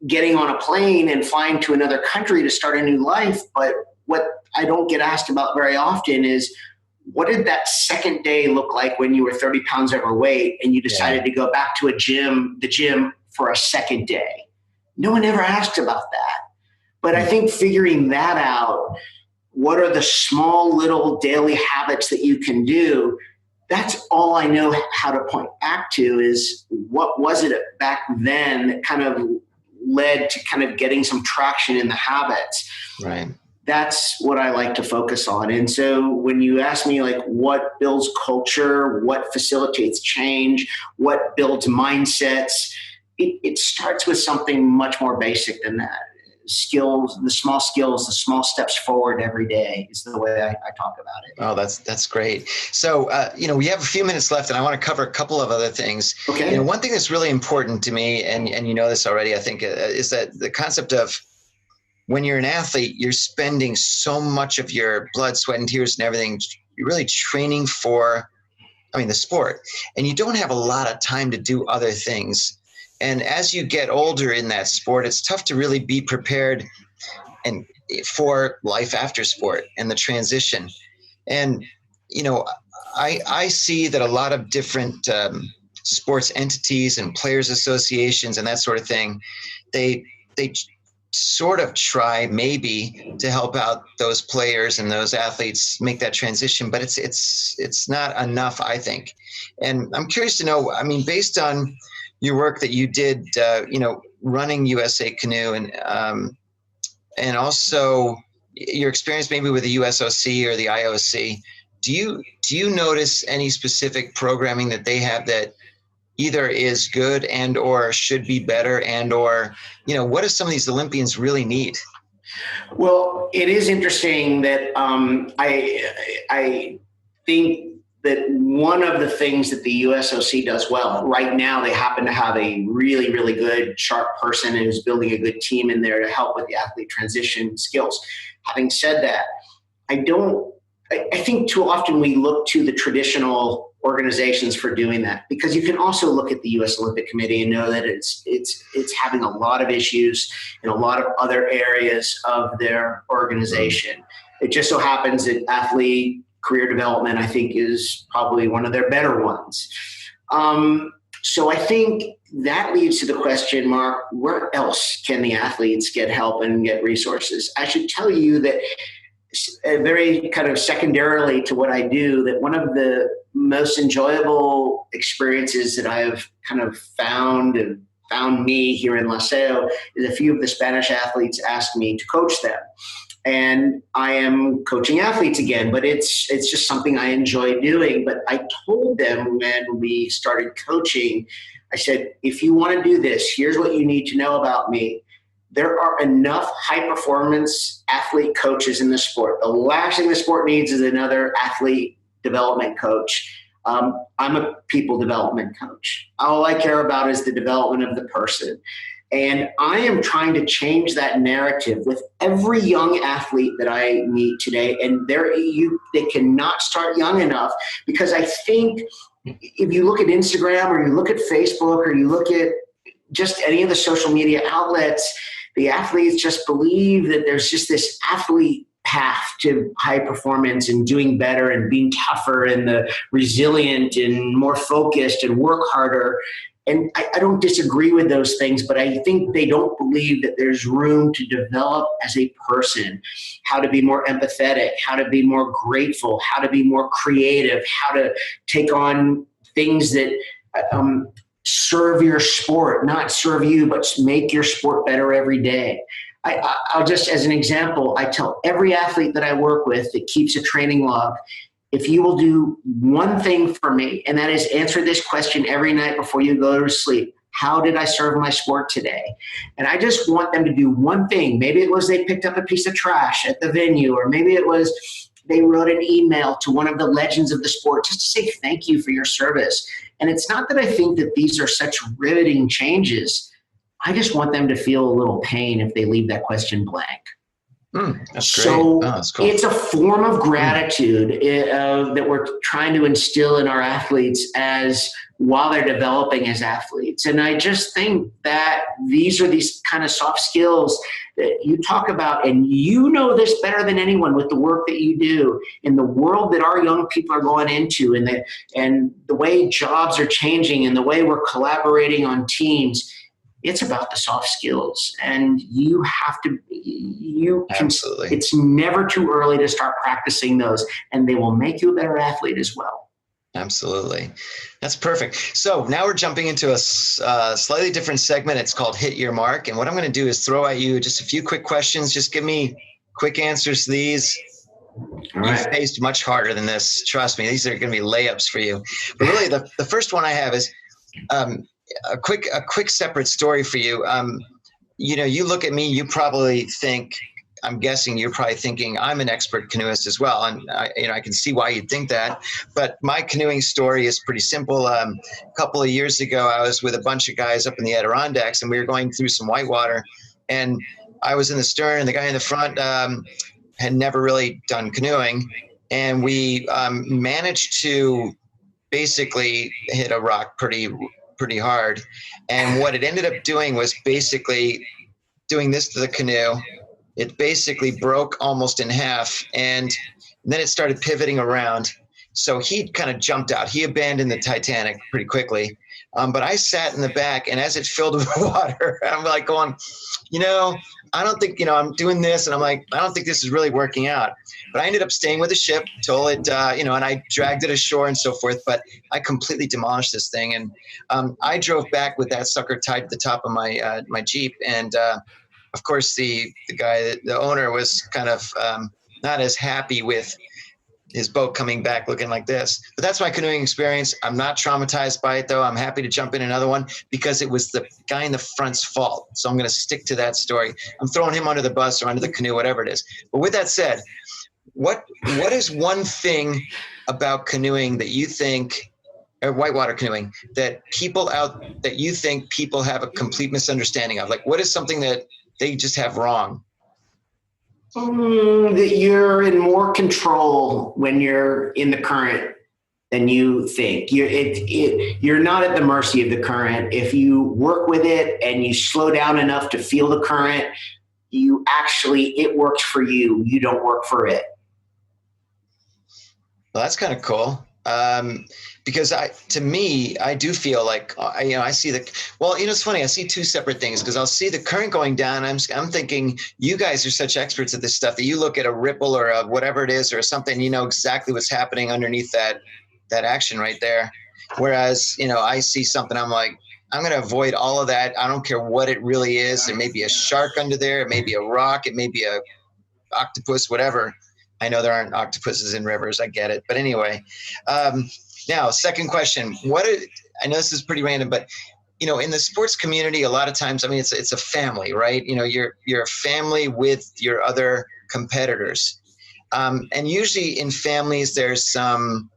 getting on a plane and flying to another country to start a new life. But what I don't get asked about very often is, what did that second day look like when you were 30 pounds overweight and you decided to go back to the gym for a second day? No one ever asked about that. But I think figuring that out, what are the small little daily habits that you can do? That's all I know how to point back to, is what was it back then that kind of led to kind of getting some traction in the habits. Right. That's what I like to focus on. And so when you ask me, like, what builds culture, what facilitates change, what builds mindsets, it starts with something much more basic than that. Skills, the small steps forward every day is the way I talk about it. Oh, that's great. So, we have a few minutes left, and I want to cover a couple of other things. Okay. One thing that's really important to me, and you know this already, I think, is that the concept of, when you're an athlete, you're spending so much of your blood, sweat, and tears and everything. You're really training for, the sport, and you don't have a lot of time to do other things. And as you get older in that sport, it's tough to really be prepared and for life after sport and the transition. And, I see that a lot of different sports entities and players associations and that sort of thing, they sort of try maybe to help out those players and those athletes make that transition, but it's not enough, I think. And I'm curious to know, based on your work that you did, running USA Canoe and also your experience maybe with the USOC or the IOC, do you notice any specific programming that they have that either is good and or should be better, and or what do some of these Olympians really need? Well, it is interesting that I think that one of the things that the USOC does well right now, they happen to have a really, really good, sharp person who's building a good team in there to help with the athlete transition skills. Having said that, I think too often we look to the traditional organizations for doing that, because you can also look at the U.S. Olympic Committee and know that it's having a lot of issues in a lot of other areas of their organization. It just so happens that athlete career development, I think, is probably one of their better ones. So I think that leads to the question, Mark, where else can the athletes get help and get resources? I should tell you that very kind of secondarily to what I do, that one of the most enjoyable experiences that I have kind of found me here in Laseo is a few of the Spanish athletes asked me to coach them. And I am coaching athletes again, but it's just something I enjoy doing. But I told them when we started coaching, I said, if you want to do this, here's what you need to know about me. There are enough high-performance athlete coaches in the sport. The last thing the sport needs is another athlete development coach. I'm a people development coach. All I care about is the development of the person. And I am trying to change that narrative with every young athlete that I meet today. And they cannot start young enough, because I think if you look at Instagram or you look at Facebook or you look at just any of the social media outlets, the athletes just believe that there's just this athlete path to high performance and doing better and being tougher and the resilient and more focused and work harder. And I don't disagree with those things, but I think they don't believe that there's room to develop as a person, how to be more empathetic, how to be more grateful, how to be more creative, how to take on things that serve your sport, not serve you, but make your sport better every day. I'll just, as an example, I tell every athlete that I work with that keeps a training log, if you will do one thing for me, and that is answer this question every night before you go to sleep: how did I serve my sport today? And I just want them to do one thing. Maybe it was they picked up a piece of trash at the venue, or maybe it was they wrote an email to one of the legends of the sport just to say thank you for your service. And it's not that I think that these are such riveting changes. I just want them to feel a little pain if they leave that question blank. That's great. So that's cool. It's a form of gratitude that we're trying to instill in our athletes as while they're developing as athletes. And I just think that these are these kind of soft skills that you talk about, and you know this better than anyone with the work that you do in the world that our young people are going into, and the way jobs are changing and the way we're collaborating on teams. It's about the soft skills, and you have to, Absolutely. It's never too early to start practicing those, and they will make you a better athlete as well. Absolutely. That's perfect. So now we're jumping into a slightly different segment. It's called Hit Your Mark. And what I'm going to do is throw at you just a few quick questions. Just give me quick answers to these. You've faced much harder than this. Trust me, these are going to be layups for you. But really, the first one I have is a quick separate story for you. You look at me, you probably think, I'm guessing you're probably thinking I'm an expert canoeist as well. And I can see why you'd think that, but my canoeing story is pretty simple. A couple of years ago, I was with a bunch of guys up in the Adirondacks, and we were going through some whitewater, and I was in the stern and the guy in the front had never really done canoeing. And we managed to basically hit a rock pretty hard. And what it ended up doing was basically doing this to the canoe. It basically broke almost in half, and then it started pivoting around. So he kind of jumped out. He abandoned the Titanic pretty quickly. But I sat in the back, and as it filled with water, I'm like going, I don't think, I'm doing this, and I'm like, I don't think this is really working out. But I ended up staying with the ship till it, and I dragged it ashore and so forth. But I completely demolished this thing, and I drove back with that sucker tied to the top of my Jeep, and of course, the guy, the owner, was kind of not as happy with his boat coming back looking like this. But that's my canoeing experience. I'm not traumatized by it, though. I'm happy to jump in another one because it was the guy in the front's fault. So I'm going to stick to that story. I'm throwing him under the bus or under the canoe, whatever it is. But with that said, what is one thing about canoeing that you think, or whitewater canoeing, that you think people have a complete misunderstanding of? Like, what is something that they just have wrong? That you're in more control when you're in the current than you think. You're not at the mercy of the current. If you work with it and you slow down enough to feel the current, it works for you. You don't work for it. Well, that's kind of cool. Because to me, I do feel like, I see it's funny. I see two separate things, because I'll see the current going down. I'm thinking you guys are such experts at this stuff that you look at a ripple or a whatever it is or something, you know exactly what's happening underneath that action right there. Whereas, I see something, I'm like, I'm going to avoid all of that. I don't care what it really is. There may be a shark under there. It may be a rock. It may be a octopus, whatever. I know there aren't octopuses in rivers. I get it. But anyway, now, second question. I know this is pretty random, but, in the sports community, a lot of times, it's a family, right? You're a family with your other competitors. And usually in families, there's some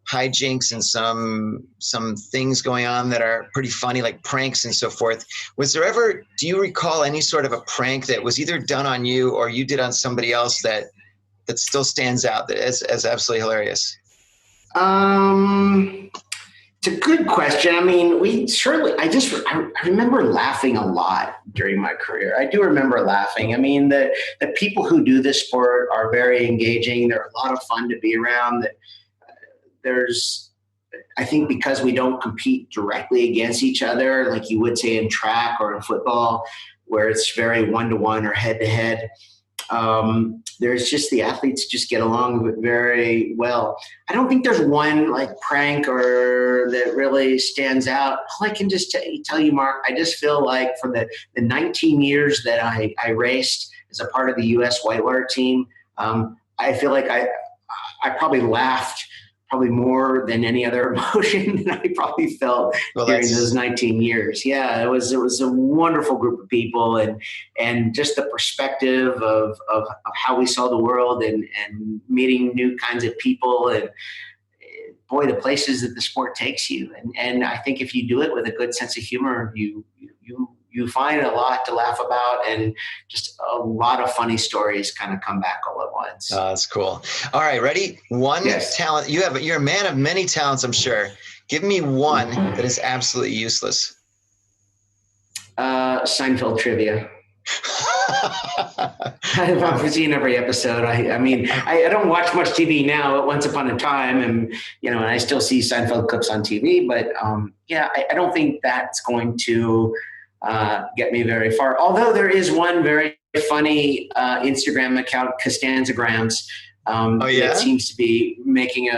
hijinks and some things going on that are pretty funny, like pranks and so forth. Do you recall any sort of a prank that was either done on you or you did on somebody else that still stands out as absolutely hilarious? It's a good question. I remember laughing a lot during my career. I do remember laughing. The people who do this sport are very engaging. They're a lot of fun to be around. I think because we don't compete directly against each other, like you would say in track or in football, where it's very one-to-one or head-to-head. There's just the athletes just get along very well. I don't think there's one like prank or that really stands out. All I can just tell you, Mark, I just feel like for the 19 years that I raced as a part of the U.S. whitewater team, I feel like I probably laughed probably more than any other emotion that I probably felt during those 19 years. Yeah, it was a wonderful group of people, and just the perspective of how we saw the world and meeting new kinds of people, and boy, the places that the sport takes you. And I think if you do it with a good sense of humor, you find a lot to laugh about, and just a lot of funny stories kind of come back all at once. Oh, that's cool. All right, ready? Yes. Talent. You're a man of many talents, I'm sure. Give me one that is absolutely useless. Seinfeld trivia. I've seen every episode. I mean, I don't watch much TV now. Once upon a time, and and I still see Seinfeld clips on TV. But I don't think that's going to get me very far. Although there is one very funny Instagram account, Costanzagrams, that seems to be making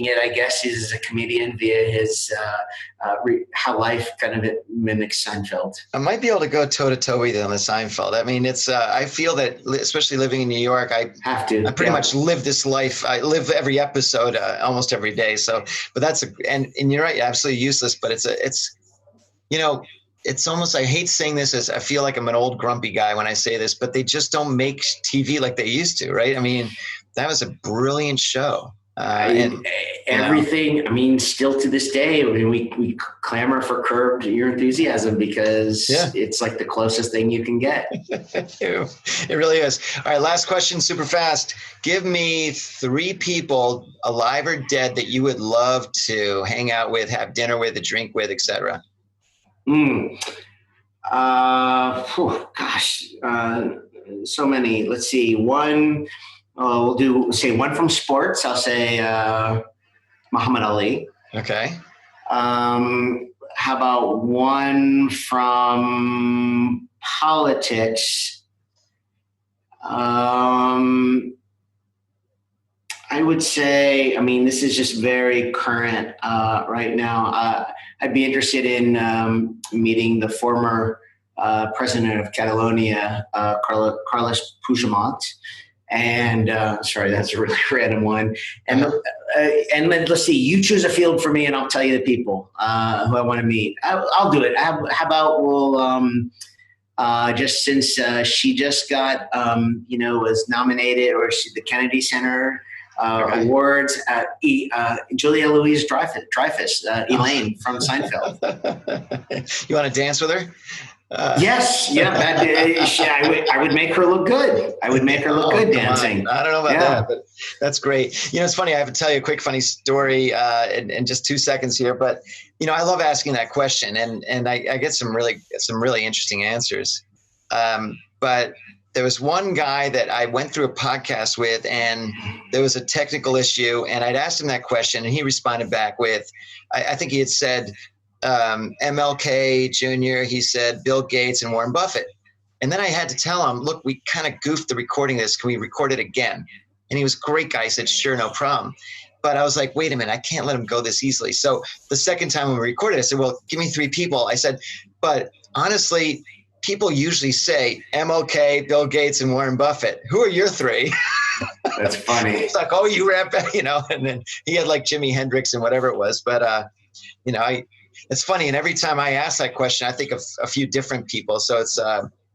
it, I guess, is a comedian via his how life kind of mimics Seinfeld. I might be able to go toe to toe with you on the Seinfeld. I mean, it's I feel that, especially living in New York, I pretty much live this life. I live every episode almost every day. So, but that's and you're right, absolutely useless. But it's almost, I hate saying this as I feel like I'm an old grumpy guy when I say this, but they just don't make TV like they used to, right? I mean, that was a brilliant show. Everything. I mean, still to this day, I mean, we clamor for Curb Your Enthusiasm because it's like the closest thing you can get. It really is. All right, last question, super fast. Give me 3 people, alive or dead, that you would love to hang out with, have dinner with, a drink with, etc. So many. Let's see. One. We'll say one from sports. I'll say Muhammad Ali. Okay. How about one from politics? I would say, I mean, this is just very current right now. I'd be interested in meeting the former president of Catalonia, Carles Puigdemont. And sorry, that's a really random one. And let's see, you choose a field for me, and I'll tell you the people who I want to meet. I'll do it. How about we'll just since she just got was nominated, or the Kennedy Center awards, Julia Louis-Dreyfus, Elaine from Seinfeld. You want to dance with her? Yes, I would make her look good. I would make her look good dancing. I don't know about that, but that's great. It's funny. I have to tell you a quick funny story in just 2 seconds here. But I love asking that question, and I get some really interesting answers. But there was one guy that I went through a podcast with, and there was a technical issue, and I'd asked him that question, and he responded back with, I think he had said, MLK Jr., he said Bill Gates and Warren Buffett. And then I had to tell him, look, we kind of goofed the recording of this. Can we record it again? And he was a great guy. He said, sure, no problem. But I was like, wait a minute, I can't let him go this easily. So the second time when we recorded, I said, well, give me 3 people. I said, but honestly, people usually say MLK, Bill Gates, and Warren Buffett. Who are your 3? That's funny. It's like, oh, you rap, and then he had like Jimi Hendrix and whatever it was. But, it's funny, and every time I ask that question, I think of a few different people. So it's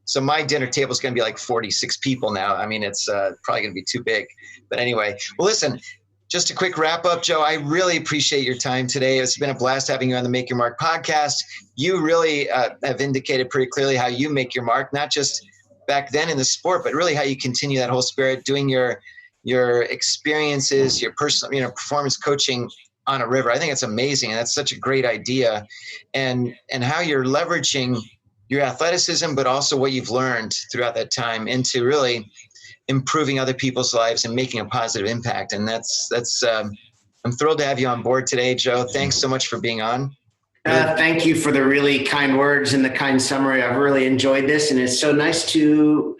so my dinner table is going to be like 46 people now. I mean, it's probably going to be too big. But anyway, well, listen, just a quick wrap up, Joe. I really appreciate your time today. It's been a blast having you on the Make Your Mark podcast. You really have indicated pretty clearly how you make your mark, not just back then in the sport, but really how you continue that whole spirit, doing your experiences, your personal, performance coaching on a river. I think it's amazing. And that's such a great idea. And how you're leveraging your athleticism, but also what you've learned throughout that time into really improving other people's lives and making a positive impact. And that's I'm thrilled to have you on board today, Joe. Thanks so much for being on. Thank you for the really kind words and the kind summary. I've really enjoyed this, and it's so nice to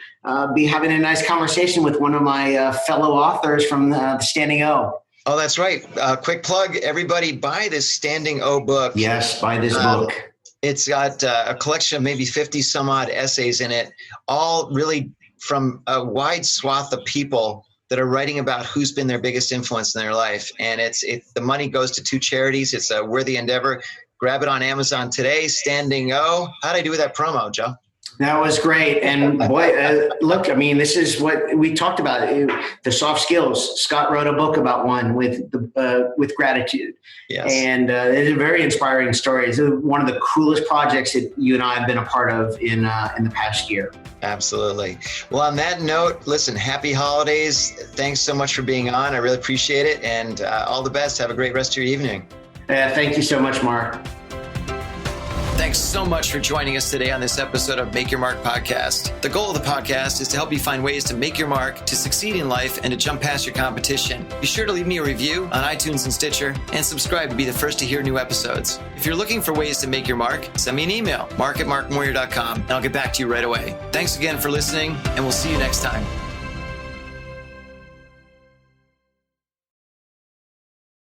be having a nice conversation with one of my fellow authors from the Standing O. Oh, that's right. Quick plug. Everybody buy this Standing O book. Yes, buy this book. It's got a collection of maybe 50 some odd essays in it, all really from a wide swath of people that are writing about who's been their biggest influence in their life. And the money goes to 2 charities. It's a worthy endeavor. Grab it on Amazon today. Standing O. How'd I do with that promo, Joe? That was great. And boy, look, I mean, this is what we talked about, the soft skills. Scott wrote a book about one with gratitude. Yes. And it's a very inspiring story. It's one of the coolest projects that you and I have been a part of in the past year. Absolutely. Well, on that note, listen, happy holidays. Thanks so much for being on. I really appreciate it. And all the best. Have a great rest of your evening. Thank you so much, Mark. Thanks so much for joining us today on this episode of Make Your Mark podcast. The goal of the podcast is to help you find ways to make your mark, to succeed in life, and to jump past your competition. Be sure to leave me a review on iTunes and Stitcher, and subscribe to be the first to hear new episodes. If you're looking for ways to make your mark, send me an email, mark@markmoyer.com, and I'll get back to you right away. Thanks again for listening, and we'll see you next time.